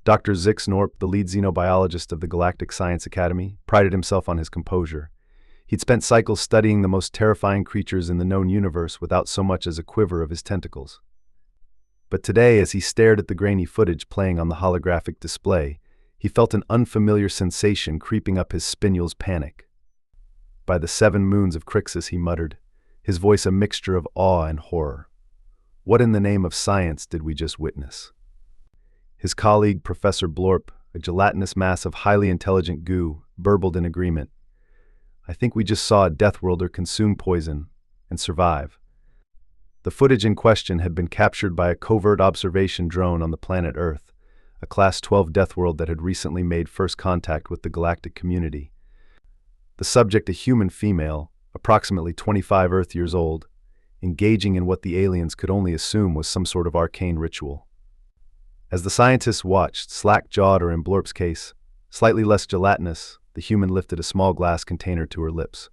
Dr. Zix Norp, the lead xenobiologist of the Galactic Science Academy, prided himself on his composure. He'd spent cycles studying the most terrifying creatures in the known universe without so much as a quiver of his tentacles. But today, as he stared at the grainy footage playing on the holographic display, he felt an unfamiliar sensation creeping up his spinul's panic. "By the 7 moons of Crixus," he muttered, his voice a mixture of awe and horror. "What in the name of science did we just witness?" His colleague, Professor Blorp, a gelatinous mass of highly intelligent goo, burbled in agreement. "I think we just saw a Deathworlder consume poison and survive." The footage in question had been captured by a covert observation drone on the planet Earth, a Class 12 Deathworld that had recently made first contact with the galactic community. The subject, a human female, approximately 25 Earth years old, engaging in what the aliens could only assume was some sort of arcane ritual. As the scientists watched, slack-jawed, or in Blorp's case, slightly less gelatinous, the human lifted a small glass container to her lips.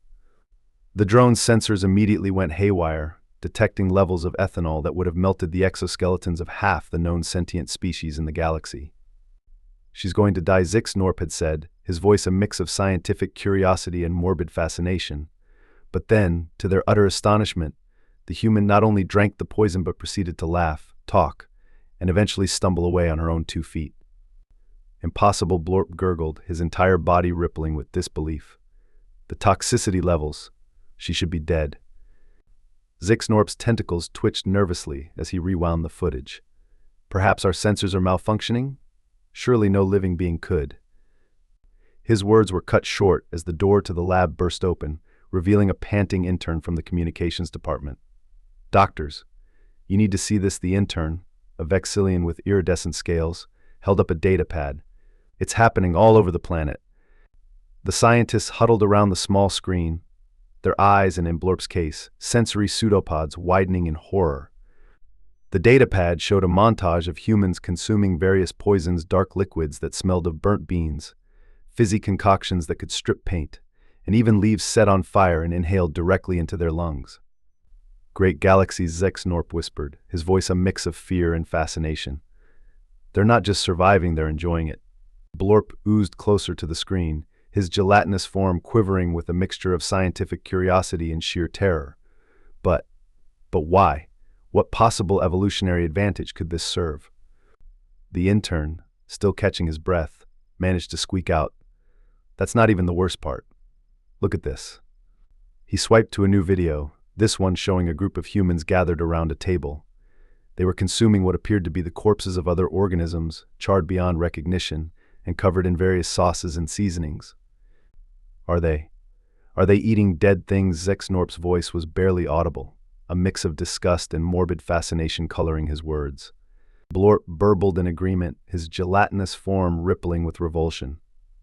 The drone's sensors immediately went haywire, detecting levels of ethanol that would have melted the exoskeletons of half the known sentient species in the galaxy. "She's going to die," Zix Norp had said, his voice a mix of scientific curiosity and morbid fascination. But then, to their utter astonishment, the human not only drank the poison but proceeded to laugh, talk, and eventually stumble away on her own 2 feet. "Impossible," Blorp gurgled, his entire body rippling with disbelief. "The toxicity levels. She should be dead." Zix Norp's tentacles twitched nervously as he rewound the footage. "Perhaps our sensors are malfunctioning? Surely no living being could." His words were cut short as the door to the lab burst open, revealing a panting intern from the communications department. "Doctors, you need to see this." The intern, a Vexillian with iridescent scales, held up a datapad. "It's happening all over the planet." The scientists huddled around the small screen, their eyes, and in Blorp's case, sensory pseudopods widening in horror. The datapad showed a montage of humans consuming various poisons, dark liquids that smelled of burnt beans, fizzy concoctions that could strip paint, and even leaves set on fire and inhaled directly into their lungs. "Great galaxies," Zix Norp whispered, his voice a mix of fear and fascination. "They're not just surviving, they're enjoying it." Blorp oozed closer to the screen, his gelatinous form quivering with a mixture of scientific curiosity and sheer terror. But why? What possible evolutionary advantage could this serve? The intern, still catching his breath, managed to squeak out, "That's not even the worst part. Look at this." He swiped to a new video, this one showing a group of humans gathered around a table. They were consuming what appeared to be the corpses of other organisms, charred beyond recognition, and covered in various sauces and seasonings. Are they eating dead things?" Zix Norp's voice was barely audible, a mix of disgust and morbid fascination coloring his words. Blorp burbled in agreement, his gelatinous form rippling with revulsion.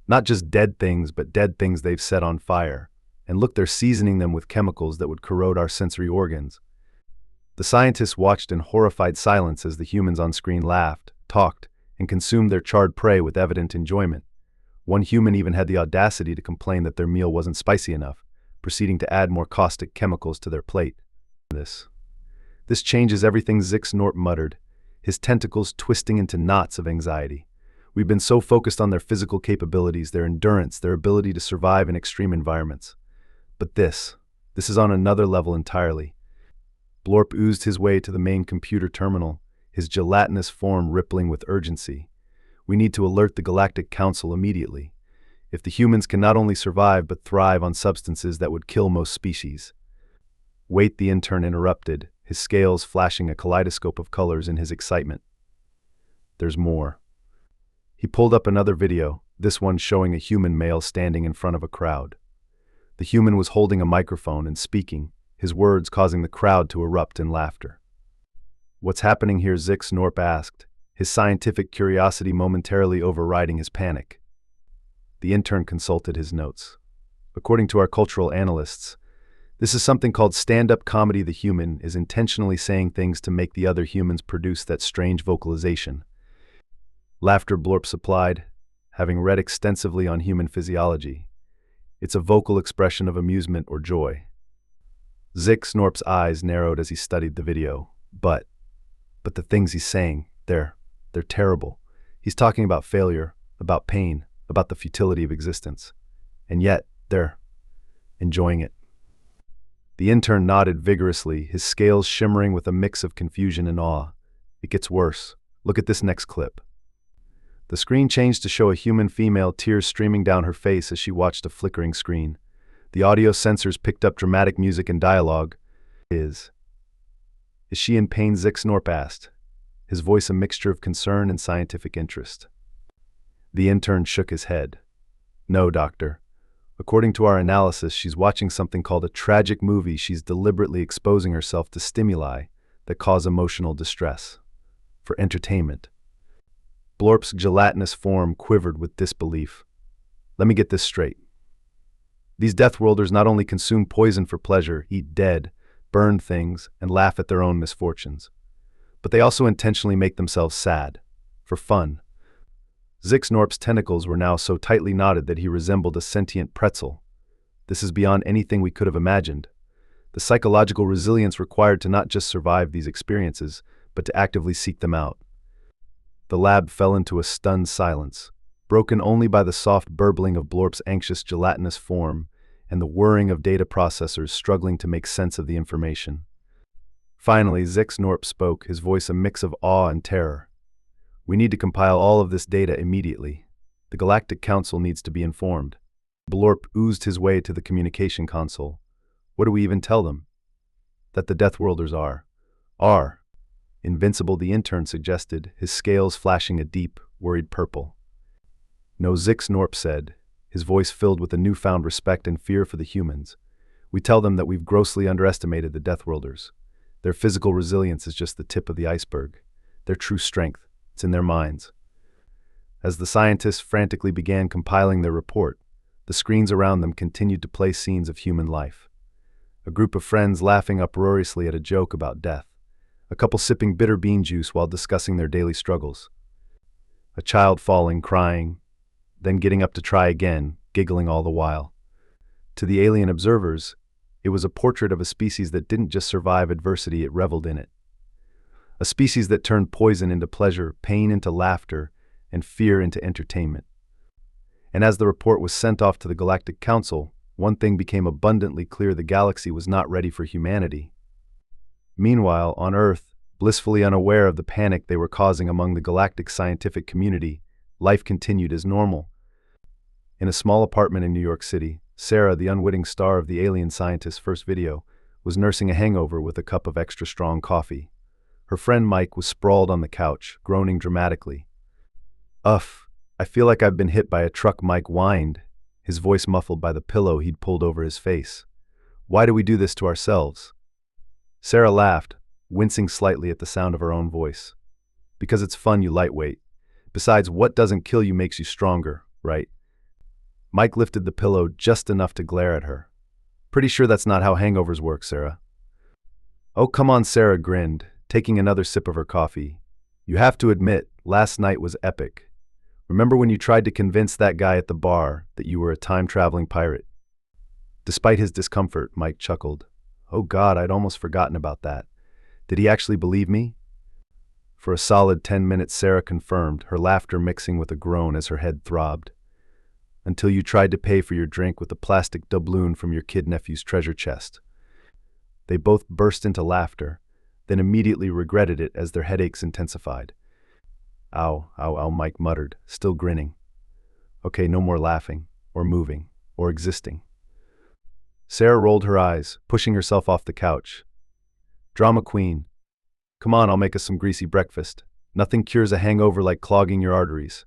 "Not just dead things, but dead things they've set on fire. And look, they're seasoning them with chemicals that would corrode our sensory organs." The scientists watched in horrified silence as the humans on screen laughed, talked, and consumed their charred prey with evident enjoyment. One human even had the audacity to complain that their meal wasn't spicy enough, proceeding to add more caustic chemicals to their plate. This changes everything," Zix Norp muttered, his tentacles twisting into knots of anxiety. "We've been so focused on their physical capabilities, their endurance, their ability to survive in extreme environments. But this is on another level entirely." Blorp oozed his way to the main computer terminal, his gelatinous form rippling with urgency. "We need to alert the Galactic Council immediately. If the humans can not only survive but thrive on substances that would kill most species." "Wait," the intern interrupted, his scales flashing a kaleidoscope of colors in his excitement. "There's more." He pulled up another video, this one showing a human male standing in front of a crowd. The human was holding a microphone and speaking, his words causing the crowd to erupt in laughter. "What's happening here?" Zix Norp asked, his scientific curiosity momentarily overriding his panic. The intern consulted his notes. "According to our cultural analysts, this is something called StandUp Comedy. The human is intentionally saying things to make the other humans produce that strange vocalization." Laughter, Blorp supplied, having read extensively on human physiology. "It's a vocal expression of amusement or joy." Zix Norp's eyes narrowed as he studied the video. But the things he's saying, they're terrible. He's talking about failure, about pain, about the futility of existence. And yet, they're enjoying it. The intern nodded vigorously, his scales shimmering with a mix of confusion and awe. It gets worse. Look at this next clip. The screen changed to show a human female, tears streaming down her face as she watched a flickering screen. The audio sensors picked up dramatic music and dialogue. Is she in pain? Zix Norp asked, his voice a mixture of concern and scientific interest. The intern shook his head. No, doctor. According to our analysis, she's watching something called a tragic movie. She's deliberately exposing herself to stimuli that cause emotional distress. For entertainment. Blorp's gelatinous form quivered with disbelief. Let me get this straight. These Deathworlders not only consume poison for pleasure, eat dead, burn things, and laugh at their own misfortunes, but they also intentionally make themselves sad, for fun. Zix Norp's tentacles were now so tightly knotted that he resembled a sentient pretzel. This is beyond anything we could have imagined. The psychological resilience required to not just survive these experiences, but to actively seek them out. The lab fell into a stunned silence, broken only by the soft burbling of Blorp's anxious gelatinous form and the whirring of data processors struggling to make sense of the information. Finally, Zix Norp spoke, his voice a mix of awe and terror. We need to compile all of this data immediately. The Galactic Council needs to be informed. Blorp oozed his way to the communication console. What do we even tell them? That the Deathworlders are invincible, the intern suggested, his scales flashing a deep, worried purple. No, Zix Norp said, his voice filled with a newfound respect and fear for the humans. We tell them that we've grossly underestimated the Deathworlders. Their physical resilience is just the tip of the iceberg. Their true strength, it's in their minds. As the scientists frantically began compiling their report, the screens around them continued to play scenes of human life. A group of friends laughing uproariously at a joke about death. A couple sipping bitter bean juice while discussing their daily struggles. A child falling, crying, then getting up to try again, giggling all the while. To the alien observers, it was a portrait of a species that didn't just survive adversity, it reveled in it. A species that turned poison into pleasure, pain into laughter, and fear into entertainment. And as the report was sent off to the Galactic Council, one thing became abundantly clear: the galaxy was not ready for humanity. Meanwhile, on Earth, blissfully unaware of the panic they were causing among the galactic scientific community, life continued as normal. In a small apartment in New York City, Sarah, the unwitting star of the alien scientist's first video, was nursing a hangover with a cup of extra strong coffee. Her friend Mike was sprawled on the couch, groaning dramatically. "Uff, I feel like I've been hit by a truck," Mike whined, his voice muffled by the pillow he'd pulled over his face. "Why do we do this to ourselves?" Sarah laughed, wincing slightly at the sound of her own voice. "Because it's fun, you lightweight. Besides, what doesn't kill you makes you stronger, right?" Mike lifted the pillow just enough to glare at her. "Pretty sure that's not how hangovers work, Sarah." "Oh, come on," Sarah grinned, taking another sip of her coffee. "You have to admit, last night was epic. Remember when you tried to convince that guy at the bar that you were a time-traveling pirate?" Despite his discomfort, Mike chuckled. "Oh God, I'd almost forgotten about that. Did he actually believe me?" For a solid 10 minutes, Sarah confirmed, her laughter mixing with a groan as her head throbbed. "Until you tried to pay for your drink with a plastic doubloon from your kid nephew's treasure chest." They both burst into laughter, then immediately regretted it as their headaches intensified. "Ow, ow, ow," Mike muttered, still grinning. "Okay, no more laughing, or moving, or existing." Sarah rolled her eyes, pushing herself off the couch. "Drama queen. Come on, I'll make us some greasy breakfast. Nothing cures a hangover like clogging your arteries."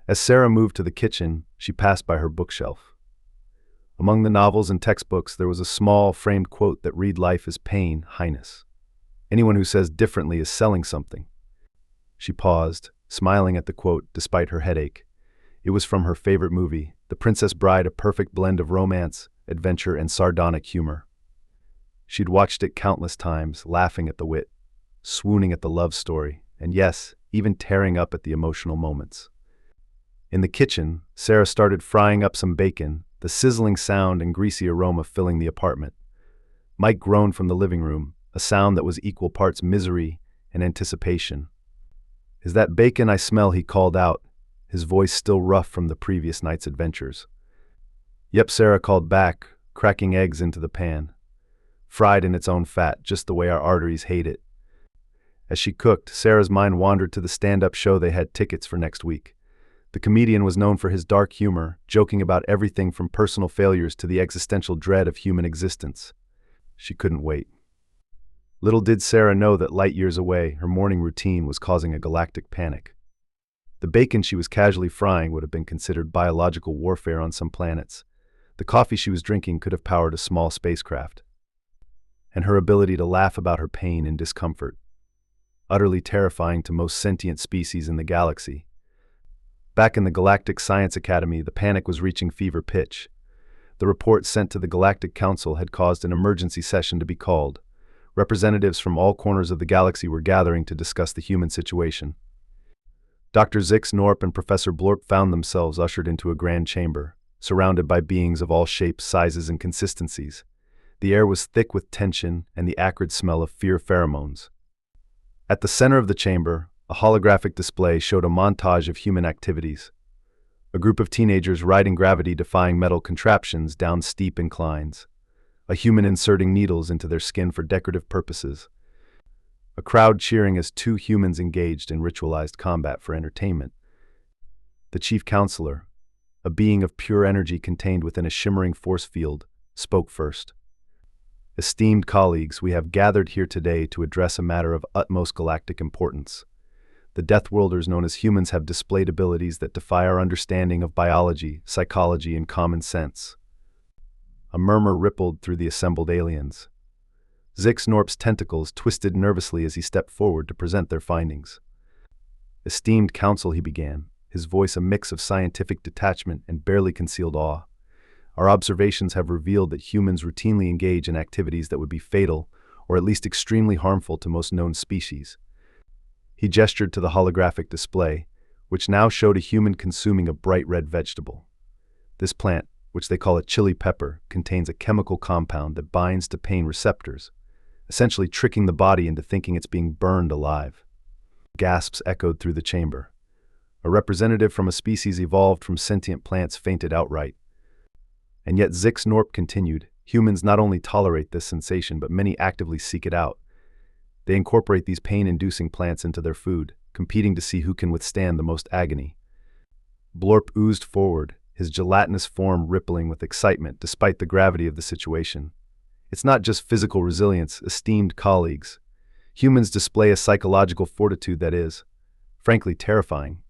As Sarah moved to the kitchen, she passed by her bookshelf. Among the novels and textbooks, there was a small, framed quote that read, "Life is pain, Highness. Anyone who says differently is selling something." She paused, smiling at the quote despite her headache. It was from her favorite movie, The Princess Bride, a perfect blend of romance, adventure, and sardonic humor. She'd watched it countless times, laughing at the wit, swooning at the love story, and yes, even tearing up at the emotional moments. In the kitchen, Sarah started frying up some bacon, the sizzling sound and greasy aroma filling the apartment. Mike groaned from the living room, a sound that was equal parts misery and anticipation. "Is that bacon I smell?" he called out, his voice still rough from the previous night's adventures. "Yep," Sarah called back, cracking eggs into the pan. "Fried in its own fat, just the way our arteries hate it." As she cooked, Sarah's mind wandered to the stand-up show they had tickets for next week. The comedian was known for his dark humor, joking about everything from personal failures to the existential dread of human existence. She couldn't wait. Little did Sarah know that light years away, her morning routine was causing a galactic panic. The bacon she was casually frying would have been considered biological warfare on some planets. The coffee she was drinking could have powered a small spacecraft. And her ability to laugh about her pain and discomfort, utterly terrifying to most sentient species in the galaxy. Back in the Galactic Science Academy, the panic was reaching fever pitch. The report sent to the Galactic Council had caused an emergency session to be called. Representatives from all corners of the galaxy were gathering to discuss the human situation. Dr. Zix Norp and Professor Blorp found themselves ushered into a grand chamber, surrounded by beings of all shapes, sizes, and consistencies. The air was thick with tension and the acrid smell of fear pheromones. At the center of the chamber, a holographic display showed a montage of human activities. A group of teenagers riding gravity-defying metal contraptions down steep inclines. A human inserting needles into their skin for decorative purposes. A crowd cheering as two humans engaged in ritualized combat for entertainment. The chief counselor, a being of pure energy contained within a shimmering force field, spoke first. "Esteemed colleagues, we have gathered here today to address a matter of utmost galactic importance. The Deathworlders, known as humans, have displayed abilities that defy our understanding of biology, psychology, and common sense." A murmur rippled through the assembled aliens. Zix Norp's tentacles twisted nervously as he stepped forward to present their findings. "Esteemed council," he began, his voice a mix of scientific detachment and barely concealed awe. "Our observations have revealed that humans routinely engage in activities that would be fatal, or at least extremely harmful to most known species." He gestured to the holographic display, which now showed a human consuming a bright red vegetable. This plant, which they call a chili pepper, contains a chemical compound that binds to pain receptors, essentially tricking the body into thinking it's being burned alive. Gasps echoed through the chamber. A representative from a species evolved from sentient plants fainted outright. And yet Zix Norp continued, "Humans not only tolerate this sensation, but many actively seek it out. They incorporate these pain-inducing plants into their food, competing to see who can withstand the most agony." Blorp oozed forward, his gelatinous form rippling with excitement despite the gravity of the situation. "It's not just physical resilience, esteemed colleagues. Humans display a psychological fortitude that is, frankly, terrifying."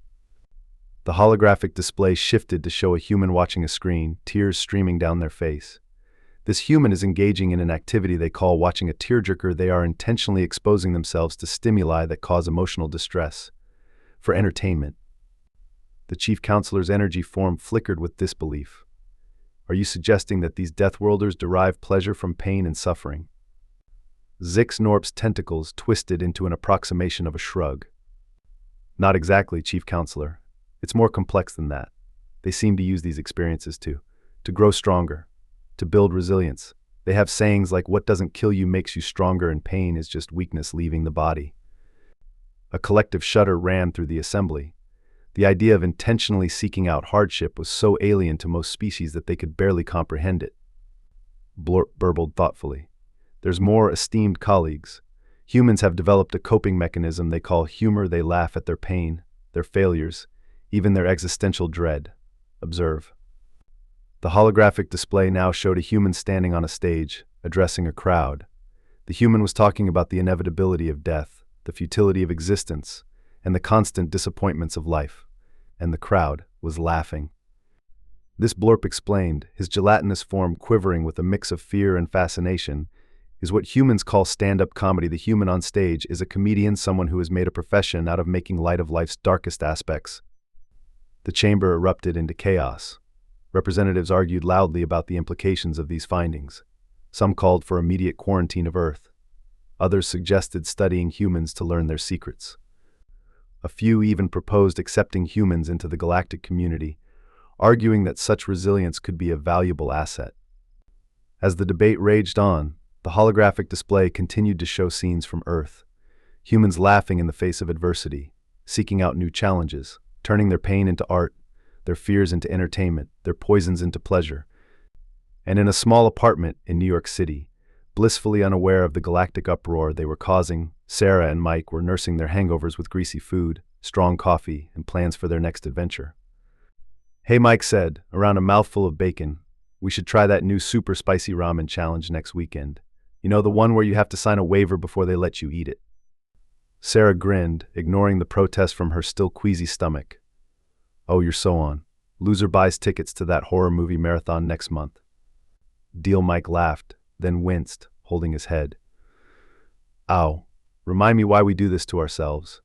The holographic display shifted to show a human watching a screen, tears streaming down their face. This human is engaging in an activity they call watching a tearjerker. They are intentionally exposing themselves to stimuli that cause emotional distress. For entertainment. The chief counselor's energy form flickered with disbelief. "Are you suggesting that these Deathworlders derive pleasure from pain and suffering?" Zix Norp's tentacles twisted into an approximation of a shrug. "Not exactly, chief counselor. It's more complex than that. They seem to use these experiences to grow stronger, to build resilience. They have sayings like, 'What doesn't kill you makes you stronger, and pain is just weakness leaving the body.'" A collective shudder ran through the assembly. The idea of intentionally seeking out hardship was so alien to most species that they could barely comprehend it. Blorp burbled thoughtfully. "There's more, esteemed colleagues. Humans have developed a coping mechanism they call humor. They laugh at their pain, their failures, even their existential dread. Observe." The holographic display now showed a human standing on a stage, addressing a crowd. The human was talking about the inevitability of death, the futility of existence, and the constant disappointments of life. And the crowd was laughing. This, Blorp explained, his gelatinous form quivering with a mix of fear and fascination, is what humans call stand-up comedy. The human on stage is a comedian, someone who has made a profession out of making light of life's darkest aspects. The chamber erupted into chaos. Representatives argued loudly about the implications of these findings. Some called for immediate quarantine of Earth. Others suggested studying humans to learn their secrets. A few even proposed accepting humans into the galactic community, arguing that such resilience could be a valuable asset. As the debate raged on, the holographic display continued to show scenes from Earth. Humans laughing in the face of adversity, seeking out new challenges, turning their pain into art, their fears into entertainment, their poisons into pleasure. And in a small apartment in New York City, blissfully unaware of the galactic uproar they were causing, Sarah and Mike were nursing their hangovers with greasy food, strong coffee, and plans for their next adventure. "Hey," Mike said, around a mouthful of bacon, "we should try that new super spicy ramen challenge next weekend. You know, the one where you have to sign a waiver before they let you eat it." Sarah grinned, ignoring the protest from her still queasy stomach. "Oh, you're so on. Loser buys tickets to that horror movie marathon next month." Deal. Mike laughed, then winced, holding his head. "Ow. Remind me why we do this to ourselves."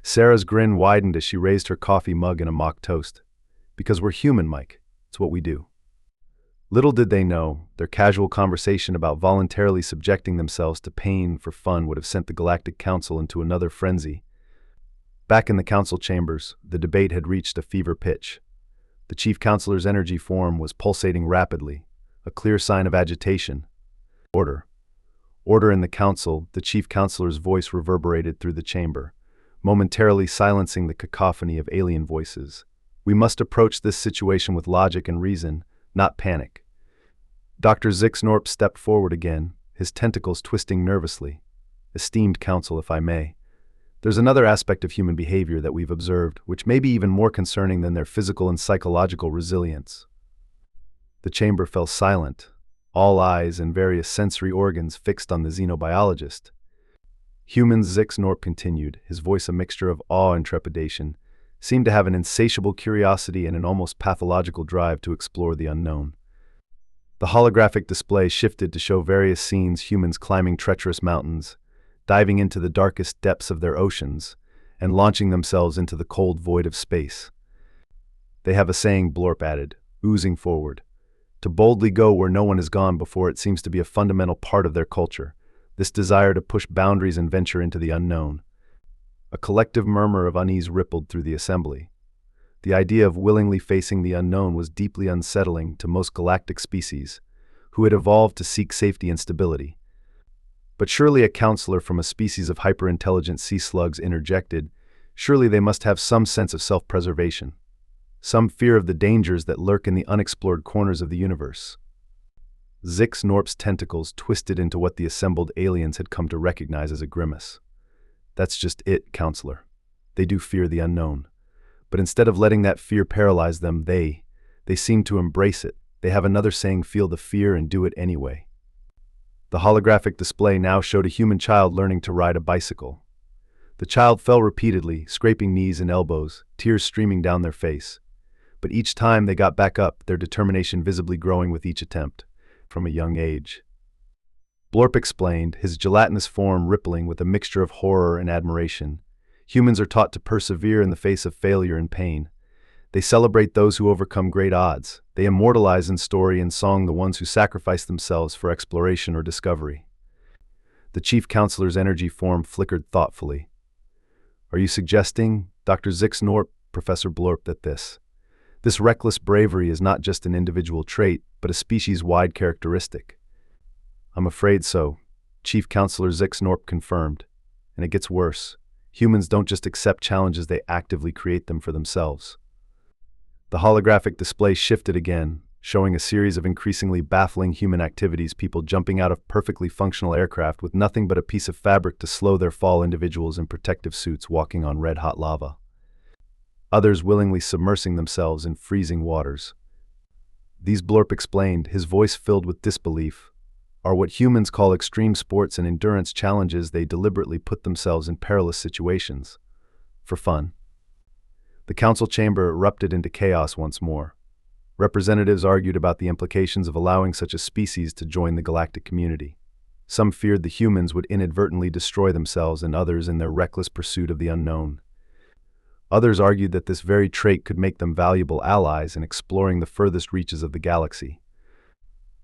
Sarah's grin widened as she raised her coffee mug in a mock toast. "Because we're human, Mike. It's what we do." Little did they know, their casual conversation about voluntarily subjecting themselves to pain for fun would have sent the Galactic Council into another frenzy. Back in the council chambers, the debate had reached a fever pitch. The chief counselor's energy form was pulsating rapidly, a clear sign of agitation. "Order. Order in the council," the chief counselor's voice reverberated through the chamber, momentarily silencing the cacophony of alien voices. "We must approach this situation with logic and reason, not panic." Dr. Zix Norp stepped forward again, his tentacles twisting nervously. "Esteemed council, if I may, there's another aspect of human behavior that we've observed, which may be even more concerning than their physical and psychological resilience." The chamber fell silent, all eyes and various sensory organs fixed on the xenobiologist. "Humans," Zix Norp continued, his voice a mixture of awe and trepidation, "seem to have an insatiable curiosity and an almost pathological drive to explore the unknown." The holographic display shifted to show various scenes: humans climbing treacherous mountains, diving into the darkest depths of their oceans, and launching themselves into the cold void of space. "They have a saying," Blorp added, oozing forward. "To boldly go where no one has gone before. It seems to be a fundamental part of their culture, this desire to push boundaries and venture into the unknown." A collective murmur of unease rippled through the assembly. The idea of willingly facing the unknown was deeply unsettling to most galactic species, who had evolved to seek safety and stability. But surely a counselor from a species of hyper-intelligent sea slugs interjected, surely they must have some sense of self-preservation, some fear of the dangers that lurk in the unexplored corners of the universe. Zix Norp's tentacles twisted into what the assembled aliens had come to recognize as a grimace. "That's just it, counselor. They do fear the unknown. But instead of letting that fear paralyze them, they seem to embrace it. They have another saying, feel the fear and do it anyway." The holographic display now showed a human child learning to ride a bicycle. The child fell repeatedly, scraping knees and elbows, tears streaming down their face. But each time they got back up, their determination visibly growing with each attempt, from a young age. Blorp explained, his gelatinous form rippling with a mixture of horror and admiration. "Humans are taught to persevere in the face of failure and pain. They celebrate those who overcome great odds. They immortalize in story and song the ones who sacrifice themselves for exploration or discovery." The chief counselor's energy form flickered thoughtfully. "Are you suggesting, Dr. Zix Norp, Professor Blorp, that this reckless bravery is not just an individual trait, but a species-wide characteristic?" "I'm afraid so," Chief Counselor Zix Norp confirmed. "And it gets worse. Humans don't just accept challenges, they actively create them for themselves." The holographic display shifted again, showing a series of increasingly baffling human activities: people jumping out of perfectly functional aircraft with nothing but a piece of fabric to slow their fall, individuals in protective suits walking on red-hot lava, others willingly submersing themselves in freezing waters. "These," Blorp explained, his voice filled with disbelief, "are what humans call extreme sports and endurance challenges. They deliberately put themselves in perilous situations. For fun." The council chamber erupted into chaos once more. Representatives argued about the implications of allowing such a species to join the galactic community. Some feared the humans would inadvertently destroy themselves and others in their reckless pursuit of the unknown. Others argued that this very trait could make them valuable allies in exploring the furthest reaches of the galaxy.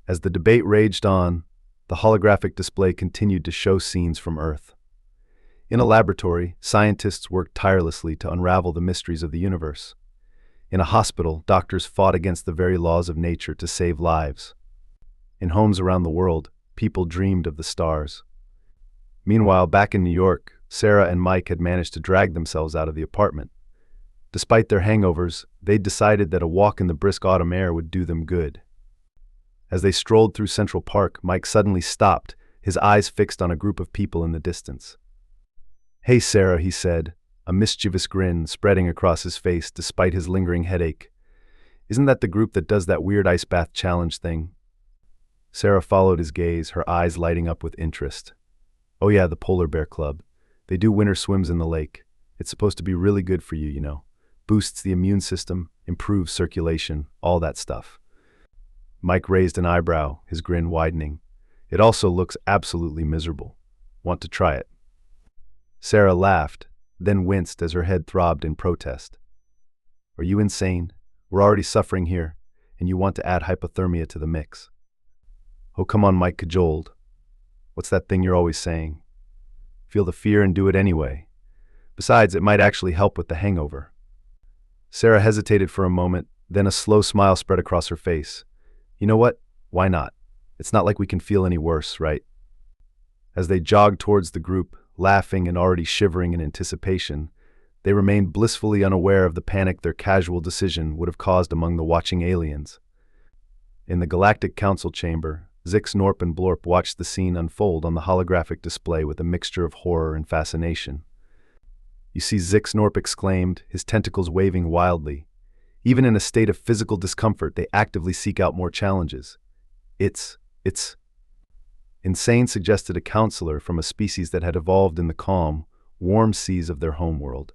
As the debate raged on, the holographic display continued to show scenes from Earth. In a laboratory, scientists worked tirelessly to unravel the mysteries of the universe. In a hospital, doctors fought against the very laws of nature to save lives. In homes around the world, people dreamed of the stars. Meanwhile, back in New York, Sarah and Mike had managed to drag themselves out of the apartment. Despite their hangovers, they'd decided that a walk in the brisk autumn air would do them good. As they strolled through Central Park, Mike suddenly stopped, his eyes fixed on a group of people in the distance. "Hey, Sarah," he said, a mischievous grin spreading across his face despite his lingering headache. "Isn't that the group that does that weird ice bath challenge thing?" Sarah followed his gaze, her eyes lighting up with interest. "Oh yeah, the Polar Bear Club. They do winter swims in the lake. It's supposed to be really good for you, you know. Boosts the immune system, improves circulation, all that stuff." Mike raised an eyebrow, his grin widening. "It also looks absolutely miserable. Want to try it?" Sarah laughed, then winced as her head throbbed in protest. "Are you insane? We're already suffering here, and you want to add hypothermia to the mix." "Oh, come on," Mike cajoled. "What's that thing you're always saying? Feel the fear and do it anyway. Besides, it might actually help with the hangover." Sarah hesitated for a moment, then a slow smile spread across her face. "You know what? Why not? It's not like we can feel any worse, right?" As they jogged towards the group, laughing and already shivering in anticipation, they remained blissfully unaware of the panic their casual decision would have caused among the watching aliens. In the Galactic Council chamber, Zix Norp and Blorp watched the scene unfold on the holographic display with a mixture of horror and fascination. "You see," Zix Norp exclaimed, his tentacles waving wildly. "Even in a state of physical discomfort, they actively seek out more challenges. It's insane," suggested a counselor from a species that had evolved in the calm, warm seas of their homeworld.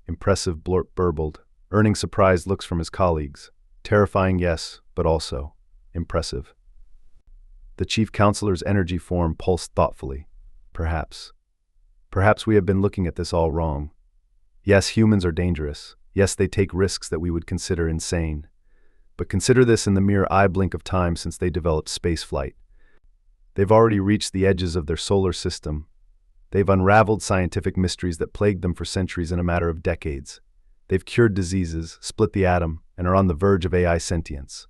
"Impressive," Blorp burbled, earning surprised looks from his colleagues. "Terrifying, yes, but also impressive." The chief counselor's energy form pulsed thoughtfully. Perhaps we have been looking at this all wrong. Yes, humans are dangerous. Yes, they take risks that we would consider insane. But consider this in the mere eye blink of time since they developed spaceflight. They've already reached the edges of their solar system. They've unraveled scientific mysteries that plagued them for centuries in a matter of decades. They've cured diseases, split the atom, and are on the verge of AI sentience.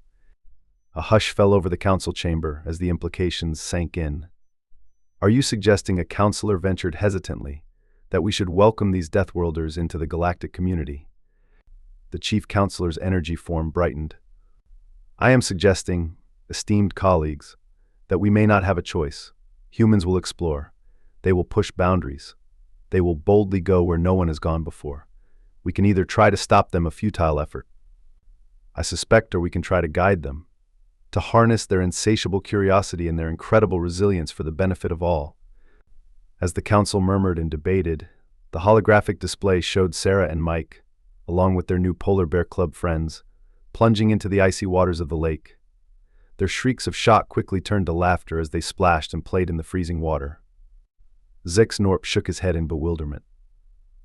A hush fell over the council chamber as the implications sank in. "Are you suggesting," a counselor ventured hesitantly, "that we should welcome these Deathworlders into the galactic community?" The chief counselor's energy form brightened. "I am suggesting, esteemed colleagues, that we may not have a choice. Humans will explore. They will push boundaries. They will boldly go where no one has gone before. We can either try to stop them, a futile effort, I suspect, or we can try to guide them, to harness their insatiable curiosity and their incredible resilience for the benefit of all." As the council murmured and debated, the holographic display showed Sarah and Mike, along with their new Polar Bear Club friends, plunging into the icy waters of the lake. Their shrieks of shock quickly turned to laughter as they splashed and played in the freezing water. Zix Norp shook his head in bewilderment.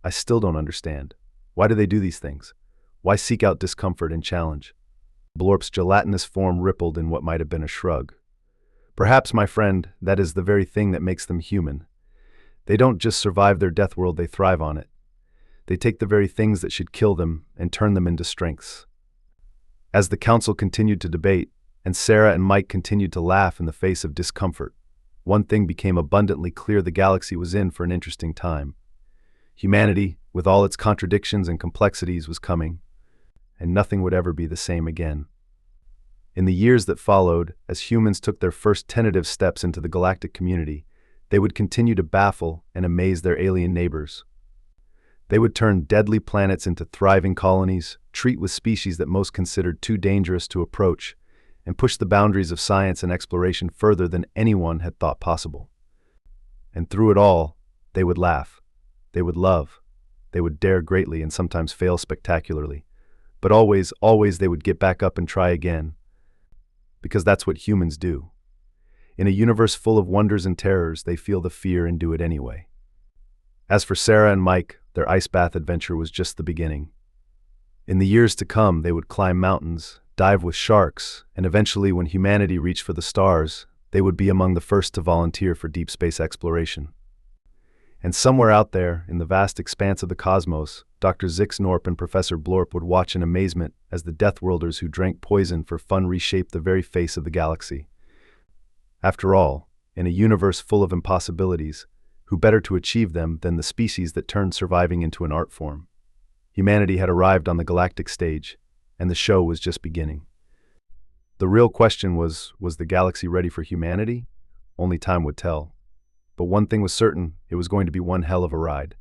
"I still don't understand. Why do they do these things? Why seek out discomfort and challenge?" Blorp's gelatinous form rippled in what might have been a shrug. "Perhaps, my friend, that is the very thing that makes them human. They don't just survive their death world, they thrive on it. They take the very things that should kill them and turn them into strengths." As the council continued to debate, and Sarah and Mike continued to laugh in the face of discomfort, one thing became abundantly clear: the galaxy was in for an interesting time. Humanity, with all its contradictions and complexities, was coming, and nothing would ever be the same again. In the years that followed, as humans took their first tentative steps into the galactic community, they would continue to baffle and amaze their alien neighbors. They would turn deadly planets into thriving colonies, treat with species that most considered too dangerous to approach, and push the boundaries of science and exploration further than anyone had thought possible. And through it all, they would laugh. They would love. They would dare greatly and sometimes fail spectacularly. But always, always they would get back up and try again. Because that's what humans do. In a universe full of wonders and terrors, they feel the fear and do it anyway. As for Sarah and Mike, their ice bath adventure was just the beginning. In the years to come, they would climb mountains, dive with sharks, and eventually, when humanity reached for the stars, they would be among the first to volunteer for deep space exploration. And somewhere out there, in the vast expanse of the cosmos, Dr. Zix Norp and Professor Blorp would watch in amazement as the Deathworlders who drank poison for fun reshaped the very face of the galaxy. After all, in a universe full of impossibilities, Who better to achieve them than the species that turned surviving into an art form? Humanity had arrived on the galactic stage, and the show was just beginning. The real question was the galaxy ready for humanity? Only time would tell. But one thing was certain, it was going to be one hell of a ride.